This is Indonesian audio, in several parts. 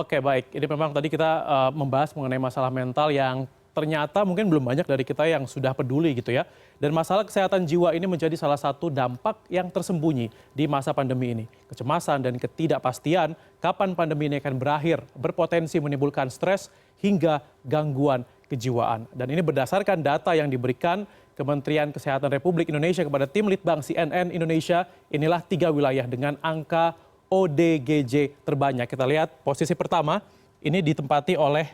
Oke, baik. Ini memang tadi kita membahas mengenai masalah mental yang ternyata mungkin belum banyak dari kita yang sudah peduli gitu ya. Dan masalah kesehatan jiwa ini menjadi salah satu dampak yang tersembunyi di masa pandemi ini. Kecemasan dan ketidakpastian kapan pandemi ini akan berakhir berpotensi menimbulkan stres hingga gangguan kejiwaan. Dan ini berdasarkan data yang diberikan Kementerian Kesehatan Republik Indonesia kepada tim Litbang CNN Indonesia, inilah 3 wilayah dengan angka ODGJ terbanyak. Kita lihat posisi pertama ini ditempati oleh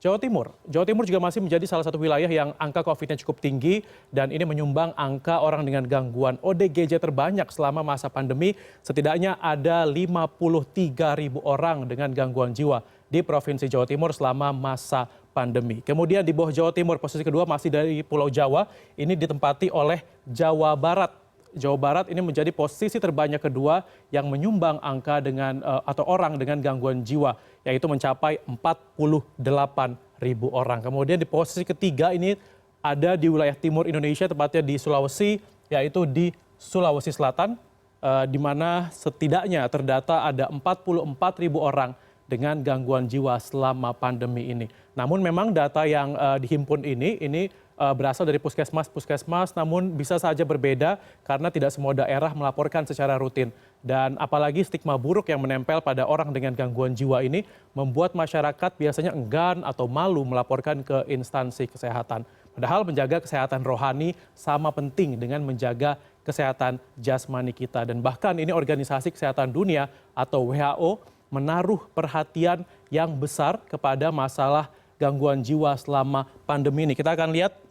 Jawa Timur. Jawa Timur juga masih menjadi salah satu wilayah yang angka COVID-nya cukup tinggi dan ini menyumbang angka orang dengan gangguan ODGJ terbanyak selama masa pandemi. Setidaknya ada 53.000 orang dengan gangguan jiwa di Provinsi Jawa Timur selama masa pandemi. Kemudian di bawah Jawa Timur, posisi kedua masih dari Pulau Jawa, ini ditempati oleh Jawa Barat. Jawa Barat ini menjadi posisi terbanyak kedua yang menyumbang angka dengan atau orang dengan gangguan jiwa, yaitu mencapai 48.000 orang. Kemudian di posisi ketiga ini ada di wilayah timur Indonesia, tepatnya di Sulawesi, yaitu di Sulawesi Selatan, di mana setidaknya terdata ada 44.000 orang dengan gangguan jiwa selama pandemi ini. Namun memang data yang dihimpun ini berasal dari puskesmas, namun bisa saja berbeda karena tidak semua daerah melaporkan secara rutin. Dan apalagi stigma buruk yang menempel pada orang dengan gangguan jiwa ini membuat masyarakat biasanya enggan atau malu melaporkan ke instansi kesehatan. Padahal menjaga kesehatan rohani sama penting dengan menjaga kesehatan jasmani kita. Dan bahkan ini Organisasi Kesehatan Dunia atau WHO menaruh perhatian yang besar kepada masalah gangguan jiwa selama pandemi ini. Kita akan lihat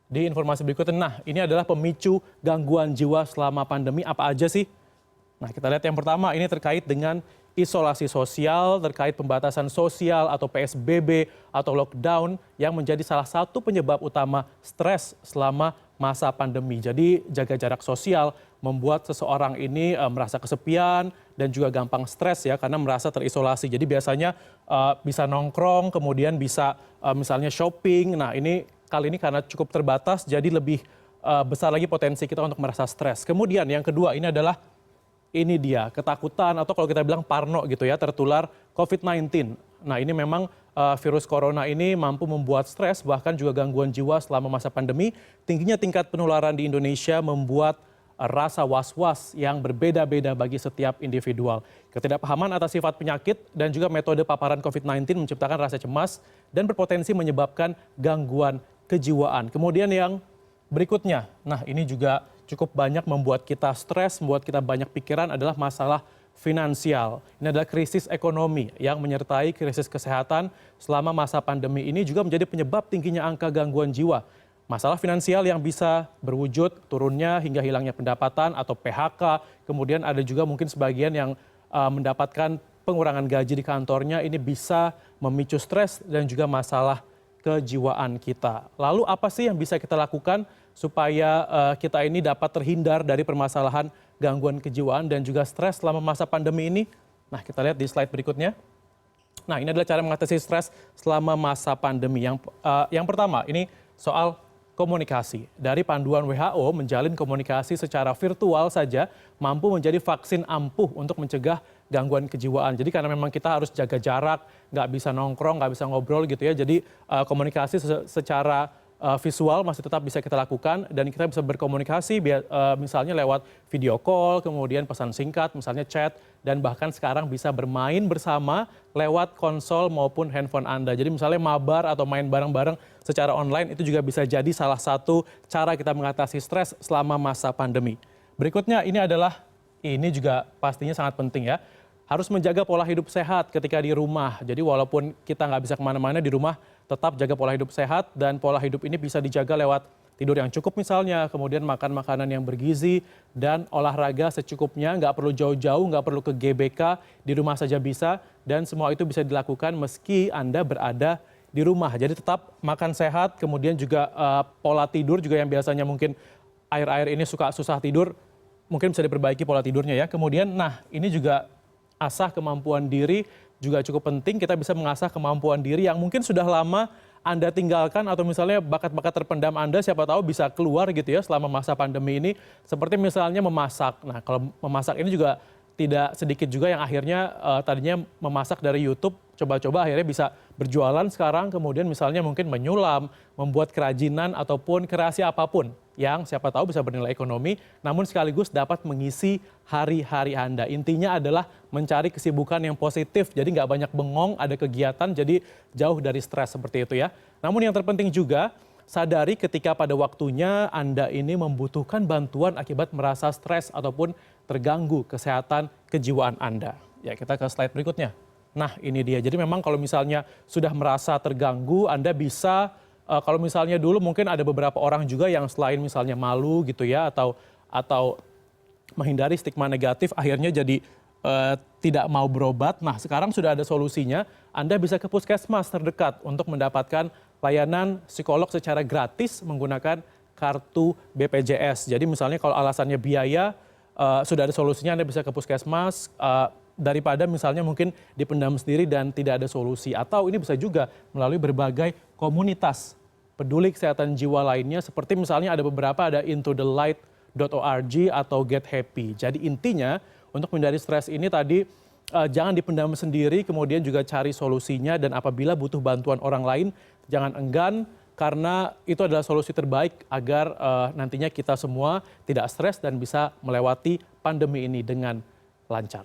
di informasi berikutnya. Nah, ini adalah pemicu gangguan jiwa selama pandemi apa aja sih? Nah, kita lihat yang pertama ini terkait dengan isolasi sosial, terkait pembatasan sosial atau PSBB atau lockdown yang menjadi salah satu penyebab utama stres selama masa pandemi. Jadi jaga jarak sosial membuat seseorang ini merasa kesepian dan juga gampang stres ya karena merasa terisolasi. Jadi biasanya bisa nongkrong, kemudian bisa misalnya shopping. Nah, ini kali ini karena cukup terbatas, jadi lebih besar lagi potensi kita untuk merasa stres. Kemudian yang kedua ini adalah ini dia ketakutan atau kalau kita bilang parno gitu ya tertular COVID-19. Nah ini memang virus corona ini mampu membuat stres bahkan juga gangguan jiwa selama masa pandemi. Tingginya tingkat penularan di Indonesia membuat rasa was-was yang berbeda-beda bagi setiap individual. Ketidakpahaman atas sifat penyakit dan juga metode paparan COVID-19 menciptakan rasa cemas dan berpotensi menyebabkan gangguan kejiwaan. Kemudian yang berikutnya, nah ini juga cukup banyak membuat kita stres, membuat kita banyak pikiran adalah masalah finansial. Ini adalah krisis ekonomi yang menyertai krisis kesehatan selama masa pandemi ini juga menjadi penyebab tingginya angka gangguan jiwa. Masalah finansial yang bisa berwujud turunnya hingga hilangnya pendapatan atau PHK. Kemudian ada juga mungkin sebagian yang mendapatkan pengurangan gaji di kantornya. Ini bisa memicu stres dan juga masalah kejiwaan kita. Lalu apa sih yang bisa kita lakukan supaya kita ini dapat terhindar dari permasalahan gangguan kejiwaan dan juga stres selama masa pandemi ini? Nah, kita lihat di slide berikutnya. Nah, ini adalah cara mengatasi stres selama masa pandemi. Yang pertama, ini soal komunikasi. Dari panduan WHO, menjalin komunikasi secara virtual saja mampu menjadi vaksin ampuh untuk mencegah gangguan kejiwaan. Jadi karena memang kita harus jaga jarak, nggak bisa nongkrong, nggak bisa ngobrol gitu ya. Jadi komunikasi secara visual masih tetap bisa kita lakukan dan kita bisa berkomunikasi misalnya lewat video call, kemudian pesan singkat, misalnya chat, dan bahkan sekarang bisa bermain bersama lewat konsol maupun handphone Anda. Jadi misalnya mabar atau main bareng-bareng secara online itu juga bisa jadi salah satu cara kita mengatasi stres selama masa pandemi. Berikutnya ini juga pastinya sangat penting ya. Harus menjaga pola hidup sehat ketika di rumah. Jadi walaupun kita nggak bisa kemana-mana di rumah, tetap jaga pola hidup sehat dan pola hidup ini bisa dijaga lewat tidur yang cukup misalnya, kemudian makan makanan yang bergizi dan olahraga secukupnya, nggak perlu jauh-jauh, nggak perlu ke GBK, di rumah saja bisa dan semua itu bisa dilakukan meski Anda berada di rumah. Jadi tetap makan sehat, kemudian juga pola tidur juga yang biasanya mungkin air-air ini suka susah tidur, mungkin bisa diperbaiki pola tidurnya ya. Kemudian ini juga asah kemampuan diri juga cukup penting. Kita bisa mengasah kemampuan diri yang mungkin sudah lama Anda tinggalkan atau misalnya bakat-bakat terpendam Anda siapa tahu bisa keluar gitu ya selama masa pandemi ini. Seperti misalnya memasak. Nah kalau memasak ini juga tidak sedikit juga yang akhirnya tadinya memasak dari YouTube, coba-coba akhirnya bisa berjualan sekarang, kemudian misalnya mungkin menyulam, membuat kerajinan ataupun kreasi apapun yang siapa tahu bisa bernilai ekonomi, namun sekaligus dapat mengisi hari-hari Anda. Intinya adalah mencari kesibukan yang positif, jadi nggak banyak bengong, ada kegiatan, jadi jauh dari stres seperti itu ya. Namun yang terpenting juga, sadari ketika pada waktunya Anda ini membutuhkan bantuan akibat merasa stres ataupun terganggu kesehatan kejiwaan Anda. Ya, kita ke slide berikutnya. Nah, ini dia. Jadi memang kalau misalnya sudah merasa terganggu, Anda bisa, kalau misalnya dulu mungkin ada beberapa orang juga yang selain misalnya malu gitu ya, atau menghindari stigma negatif, akhirnya jadi tidak mau berobat. Nah, sekarang sudah ada solusinya. Anda bisa ke puskesmas terdekat untuk mendapatkan layanan psikolog secara gratis menggunakan kartu BPJS. Jadi misalnya kalau alasannya biaya, sudah ada solusinya, Anda bisa ke puskesmas, daripada misalnya mungkin dipendam sendiri dan tidak ada solusi. Atau ini bisa juga melalui berbagai komunitas peduli kesehatan jiwa lainnya, seperti misalnya ada beberapa, ada intothelight.org atau Get Happy. Jadi intinya untuk menghindari stres ini tadi, jangan dipendam sendiri, kemudian juga cari solusinya, dan apabila butuh bantuan orang lain, jangan enggan, karena itu adalah solusi terbaik agar nantinya kita semua tidak stres dan bisa melewati pandemi ini dengan lancar.